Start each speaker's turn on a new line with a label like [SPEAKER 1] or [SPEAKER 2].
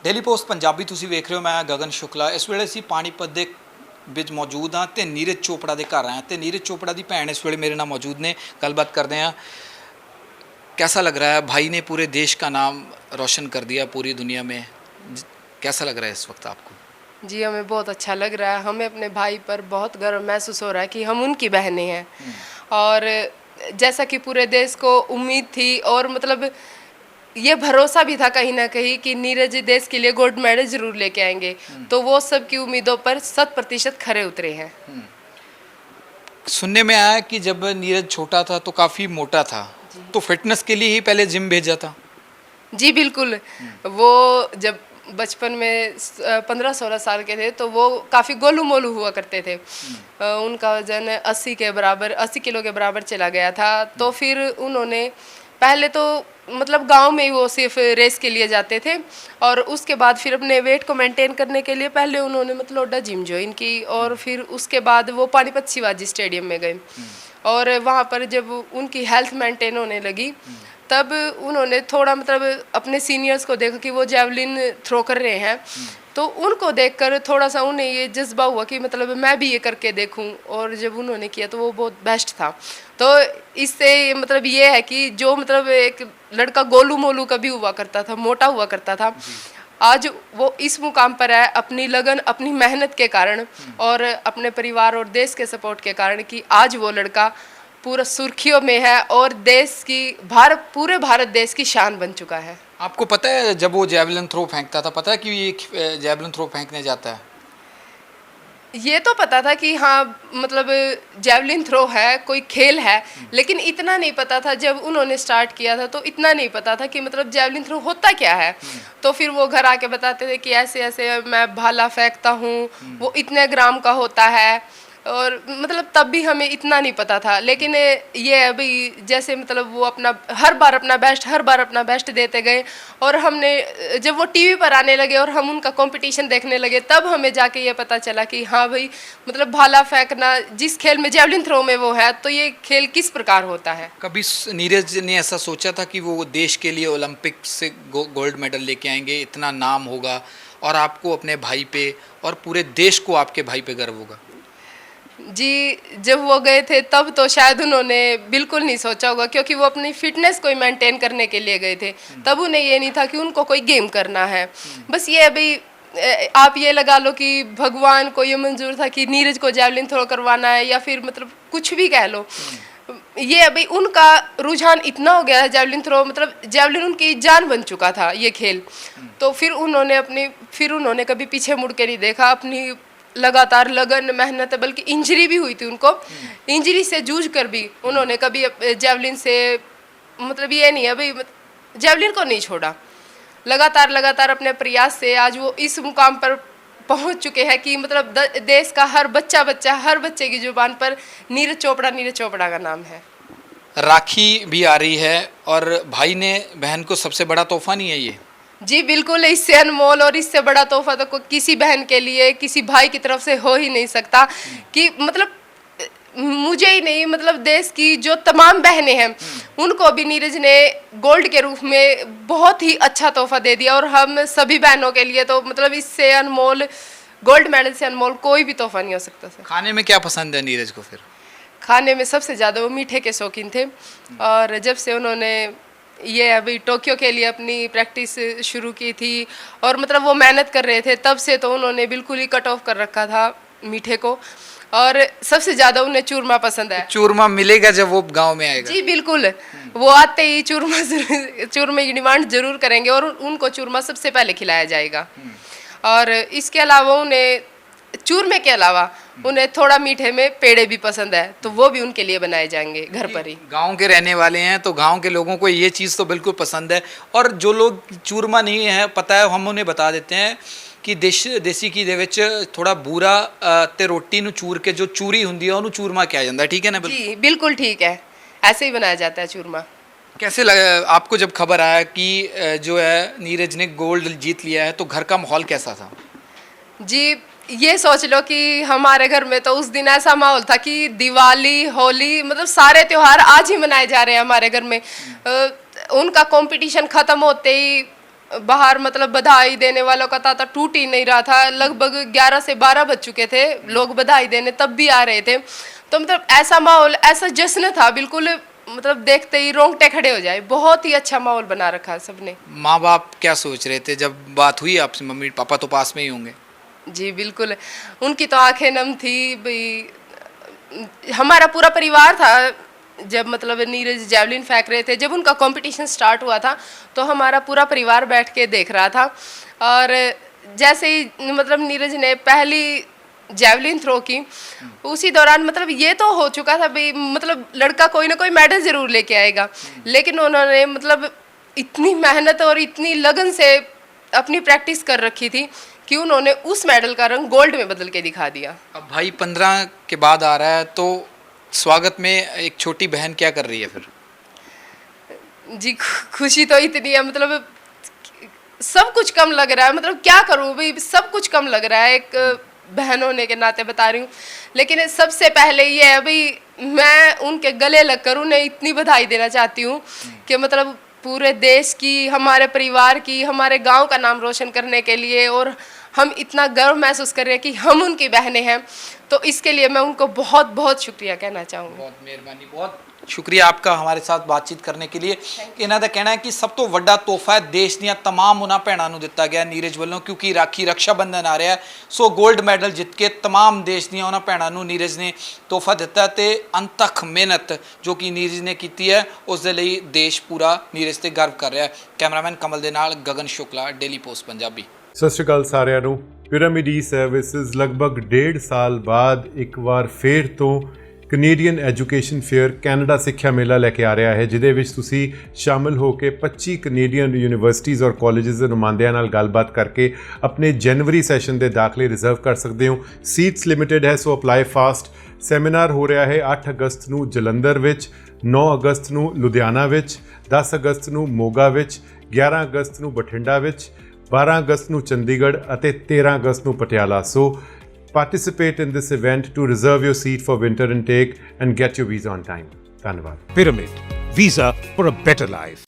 [SPEAKER 1] Daily post Punjabi ਤੁਸੀਂ ਵੇਖ ਰਹੇ ਹੋ। ਮੈਂ ਗਗਨ ਸ਼ੁਕਲਾ। ਇਸ ਵੇਲੇ ਅਸੀਂ ਪਾਣੀਪਤ ਦੇ ਵਿੱਚ ਮੌਜੂਦ ਹਾਂ ਤੇ ਨੀਰਜ ਚੋਪੜਾ ਦੇ ਘਰ ਆਏ ਤੇ ਨੀਰਜ चोपड़ा ਦੀ ਭੈਣ इस वेले मेरे नाल मौजूद ने। गलबात करते हैं। कैसा लग रहा है? भाई ने पूरे देश का नाम रोशन कर दिया पूरी दुनिया में। कैसा लग रहा है इस वक्त आपको?
[SPEAKER 2] जी हमें बहुत अच्छा लग रहा है। हमें अपने भाई पर बहुत गर्व महसूस हो रहा है कि हम उनकी बहनें हैं। और जैसा कि पूरे देश को उम्मीद थी और मतलब ये भरोसा भी था कहीं ना कहीं कि नीरज देश के लिए गोल्ड मेडल जरूर लेके आएंगे, तो वो सब की उम्मीदों पर 100% खरे उतरे हैं।
[SPEAKER 1] सुनने में आया कि जब नीरज छोटा था तो काफ़ी मोटा था, तो फिटनेस के लिए ही पहले जिम भेजा था।
[SPEAKER 2] जी बिल्कुल। वो जब बचपन में 15-16 साल के थे तो वो काफ़ी गोलू मोलू हुआ करते थे। उनका वजन 80 किलो के बराबर चला गया था। तो फिर उन्होंने पहले तो मतलब गांव में ही वो सिर्फ रेस के लिए जाते थे और उसके बाद फिर अपने वेट को मेंटेन करने के लिए पहले उन्होंने मतलब जिम ज्वाइन की और फिर उसके बाद वो पानीपत शिवाजी स्टेडियम में गए। और वहाँ पर जब उनकी हेल्थ मेंटेन होने लगी तब उन्होंने थोड़ा मतलब अपने सीनियर्स को देखा कि वो जेवलिन थ्रो कर रहे हैं, तो उनको देखकर थोड़ा सा उन्हें ये जज्बा हुआ कि मतलब मैं भी ये करके देखूं। और जब उन्होंने किया तो वो बहुत बेस्ट था। तो इससे मतलब ये है कि जो मतलब एक लड़का गोलू मोलू कभी हुआ करता था, मोटा हुआ करता था, आज वो इस मुकाम पर है अपनी लगन, अपनी मेहनत के कारण और अपने परिवार और देश के सपोर्ट के कारण कि आज वो लड़का पूरा सुर्खियों में है और देश की पूरे भारत देश की शान बन चुका है।
[SPEAKER 1] आपको पता है जब वो जेवलिन थ्रो फेंकता था, पता है कि ये जेवलिन थ्रो फेंकने जाता है?
[SPEAKER 2] ये तो पता था कि हाँ मतलब जेवलिन थ्रो है, कोई खेल है, लेकिन इतना नहीं पता था। जब उन्होंने स्टार्ट किया था तो इतना नहीं पता था कि मतलब जेवलिन थ्रो होता क्या है। तो फिर वो घर आके बताते थे कि ऐसे ऐसे मैं भाला फेंकता हूँ, वो इतने ग्राम का होता है। और मतलब तब भी हमें इतना नहीं पता था, लेकिन ये अभी जैसे मतलब वो हर बार अपना बेस्ट देते गए और हमने जब वो टीवी पर आने लगे और हम उनका कंपटीशन देखने लगे तब हमें जाके ये पता चला कि हाँ भाई मतलब भाला फेंकना जिस खेल में जेवलिन थ्रो में वो है, तो ये खेल किस प्रकार होता है।
[SPEAKER 1] कभी नीरज ने ऐसा सोचा था कि वो देश के लिए ओलंपिक से गोल्ड मेडल लेके आएंगे, इतना नाम होगा और आपको अपने भाई पे और पूरे देश को आपके भाई पे गर्व होगा?
[SPEAKER 2] जी जब वो गए थे तब तो शायद उन्होंने बिल्कुल नहीं सोचा होगा, क्योंकि वो अपनी फिटनेस को मेंटेन करने के लिए गए थे। तब उन्हें ये नहीं था कि उनको कोई गेम करना है। बस ये अभी आप ये लगा लो कि भगवान को ये मंजूर था कि नीरज को जेवलिन थ्रो करवाना है या फिर मतलब कुछ भी कह लो। ये अभी उनका रुझान इतना हो गया है जेवलिन थ्रो, मतलब जेवलिन उनकी जान बन चुका था ये खेल। तो फिर उन्होंने कभी पीछे मुड़ के नहीं देखा। अपनी लगातार लगन मेहनत, बल्कि इंजरी भी हुई थी उनको, इंजरी से जूझ कर भी उन्होंने कभी जेवलिन से मतलब ये नहीं है भाई जेवलिन को नहीं छोड़ा। लगातार अपने प्रयास से आज वो इस मुकाम पर पहुंच चुके हैं कि मतलब देश का हर बच्चे की जुबान पर नीरज चोपड़ा का नाम है।
[SPEAKER 1] राखी भी आ रही है और भाई ने बहन को सबसे बड़ा तोहफा नहीं है ये?
[SPEAKER 2] जी बिल्कुल, इससे अनमोल और इससे बड़ा तोहफा तो किसी बहन के लिए किसी भाई की तरफ से हो ही नहीं सकता। कि मतलब मुझे ही नहीं मतलब देश की जो तमाम बहनें हैं उनको भी नीरज ने गोल्ड के रूप में बहुत ही अच्छा तोहफा दे दिया। और हम सभी बहनों के लिए तो मतलब इससे अनमोल, गोल्ड मेडल से अनमोल कोई भी तोहफा नहीं हो सकता सर।
[SPEAKER 1] खाने में क्या पसंद है नीरज को? फिर
[SPEAKER 2] खाने में सबसे ज़्यादा वो मीठे के शौकीन थे और जब से उन्होंने ये अभी टोक्यो के लिए अपनी प्रैक्टिस शुरू की थी और मतलब वो मेहनत कर रहे थे, तब से तो उन्होंने बिल्कुल ही कट ऑफ कर रखा था मीठे को। और सबसे ज़्यादा उन्हें चूरमा पसंद है।
[SPEAKER 1] चूरमा मिलेगा जब वो गांव में आएगा?
[SPEAKER 2] जी बिल्कुल, वो आते ही चूरमे की डिमांड जरूर करेंगे और उनको चूरमा सबसे पहले खिलाया जाएगा। और इसके अलावा उन्हें चूरमे के अलावा उन्हें थोड़ा मीठे में पेड़े भी पसंद है, तो वो भी उनके लिए बनाए जाएंगे घर पर ही।
[SPEAKER 1] गांव के रहने वाले हैं तो गांव के लोगों को ये चीज़ तो बिल्कुल पसंद है। और जो लोग चूरमा नहीं है पता है, हम उन्हें बता देते हैं कि देसी घी ਦੇ ਵਿੱਚ थोड़ा बूरा ਤੇ रोटी ਨੂੰ चूर के जो चूरी ਹੁੰਦੀ है ਉਹਨੂੰ चूरमा किया जाता है, ठीक है ना?
[SPEAKER 2] जी बिल्कुल ठीक है, ऐसे ही बनाया जाता है चूरमा।
[SPEAKER 1] कैसे लगा आपको जब खबर आया कि जो है नीरज ने गोल्ड जीत लिया है, तो घर का माहौल कैसा था?
[SPEAKER 2] जी ये सोच लो कि हमारे घर में तो उस दिन ऐसा माहौल था कि दिवाली, होली मतलब सारे त्योहार आज ही मनाए जा रहे हैं हमारे घर में। उनका कंपटीशन ख़त्म होते ही बाहर मतलब बधाई देने वालों का तांता टूट ही नहीं रहा था। लगभग 11 से 12 बज चुके थे, लोग बधाई देने तब भी आ रहे थे। तो मतलब ऐसा माहौल, ऐसा जश्न था, बिल्कुल मतलब देखते ही रोंगटे खड़े हो जाए। बहुत ही अच्छा माहौल बना रखा है सबने।
[SPEAKER 1] माँ बाप क्या सोच रहे थे जब बात हुई आपसे? मम्मी पापा तो पास में ही होंगे।
[SPEAKER 2] जी बिल्कुल, उनकी तो आंखें नम थी भाई। हमारा पूरा परिवार था जब मतलब नीरज जैवलिन फेंक रहे थे, जब उनका कंपटीशन स्टार्ट हुआ था तो हमारा पूरा परिवार बैठ के देख रहा था। और जैसे ही मतलब नीरज ने पहली जैवलिन थ्रो की, उसी दौरान मतलब ये तो हो चुका था भाई, मतलब लड़का कोई ना कोई मेडल जरूर लेके आएगा। लेकिन उन्होंने मतलब इतनी मेहनत और इतनी लगन से अपनी प्रैक्टिस कर रखी थी कि उन्होंने उस मेडल का रंग गोल्ड में बदल के दिखा दिया।
[SPEAKER 1] अब भाई 15 के बाद आ रहा है, तो स्वागत में एक छोटी बहन क्या कर रही है फिर?
[SPEAKER 2] जी खुशी तो इतनी है, मतलब सब कुछ कम लग रहा है। मतलब क्या करूँ भाई, सब कुछ कम लग रहा है, एक बहन होने के नाते बता रही हूँ। लेकिन सबसे पहले ये है भाई, मैं उनके गले लगकर उन्हें इतनी बधाई देना चाहती हूँ कि मतलब पूरे देश की, हमारे परिवार की, हमारे गांव का नाम रोशन करने के लिए, और हम इतना गर्व महसूस कर रहे हैं कि हम उनकी बहनें हैं। तो इसके लिए मैं उनको बहुत बहुत शुक्रिया कहना चाहूँगी।
[SPEAKER 1] बहुत मेहरबानी, बहुत शुक्रिया आपका हमारे साथ बातचीत करने के लिए। ਇਹਨਾਂ ਦਾ ਕਹਿਣਾ ਹੈ ਕਿ ਸਭ ਤੋਂ ਵੱਡਾ ਤੋਹਫਾ ਦੇਸ਼ ਦੀਆਂ तमाम ਉਹਨਾਂ ਭੈਣਾਂ ਨੂੰ ਦਿੱਤਾ ਗਿਆ ਨੀਰਜ ਵੱਲੋਂ, ਕਿਉਂਕਿ ਰਾਖੀ ਰਕਸ਼ਾ ਬੰਧਨ ਆ ਰਿਹਾ। ਸੋ 골ਡ ਮੈਡਲ ਜਿੱਤ ਕੇ तमाम ਦੇਸ਼ ਦੀਆਂ ਉਹਨਾਂ ਭੈਣਾਂ ਨੂੰ ਨੀਰਜ ਨੇ ਤੋਹਫਾ ਦਿੱਤਾ ਤੇ ਅੰਤਕ ਮਿਹਨਤ ਜੋ ਕਿ ਨੀਰਜ ਨੇ ਕੀਤੀ ਹੈ ਉਸ ਦੇ ਲਈ ਦੇਸ਼ ਪੂਰਾ ਨੀਰਜ ਤੇ ਗਰਵ ਕਰ ਰਿਹਾ ਹੈ। ਕੈਮਰਾਮੈਨ ਕਮਲ ਦੇ ਨਾਲ ਗਗਨ ਸ਼ੁਕਲਾ, ਡੇਲੀ ਪੋਸਟ ਪੰਜਾਬੀ।
[SPEAKER 3] ਸਤਿ ਸ਼੍ਰੀ ਅਕਾਲ ਸਾਰਿਆਂ ਨੂੰ। ਪਿਰਾਮਿਡ ਈ ਸਰਵਿਸਿਜ਼ ਲਗਭਗ 1.5 ਸਾਲ ਬਾਅਦ ਇੱਕ ਵਾਰ ਫੇਰ ਤੋਂ ਕੈਨੇਡੀਅਨ ਐਜੂਕੇਸ਼ਨ ਫੇਅਰ ਕੈਨੇਡਾ ਸਿੱਖਿਆ ਮੇਲਾ ਲੈ ਕੇ ਆ ਰਿਹਾ ਹੈ, ਜਿਹਦੇ ਵਿੱਚ ਤੁਸੀਂ ਸ਼ਾਮਲ ਹੋ ਕੇ 25 ਕੈਨੇਡੀਅਨ ਯੂਨੀਵਰਸਿਟੀਜ਼ ਔਰ ਕਾਲਜਿਸ ਦੇ ਨੁਮਾਇੰਦਿਆਂ ਨਾਲ ਗੱਲਬਾਤ ਕਰਕੇ ਆਪਣੇ ਜਨਵਰੀ ਸੈਸ਼ਨ ਦੇ ਦਾਖਲੇ ਰਿਜ਼ਰਵ ਕਰ ਸਕਦੇ ਹੋ। ਸੀਟਸ ਲਿਮਿਟਡ ਹੈ, ਸੋ ਅਪਲਾਈ ਫਾਸਟ। ਸੈਮੀਨਾਰ ਹੋ ਰਿਹਾ ਹੈ 8 ਅਗਸਤ ਨੂੰ ਜਲੰਧਰ ਵਿੱਚ, 9 ਅਗਸਤ ਨੂੰ ਲੁਧਿਆਣਾ ਵਿੱਚ, 10 ਅਗਸਤ ਨੂੰ ਮੋਗਾ ਵਿੱਚ, 11 ਅਗਸਤ ਨੂੰ ਬਠਿੰਡਾ ਵਿੱਚ, 12 ਅਗਸਤ ਨੂੰ ਚੰਡੀਗੜ੍ਹ ਅਤੇ 13 ਅਗਸਤ ਨੂੰ ਪਟਿਆਲਾ। ਸੋ participate in this event to reserve your seat for winter intake and get your visa on time. ਧੰਨਵਾਦ।
[SPEAKER 4] Pyramid, visa for a better life.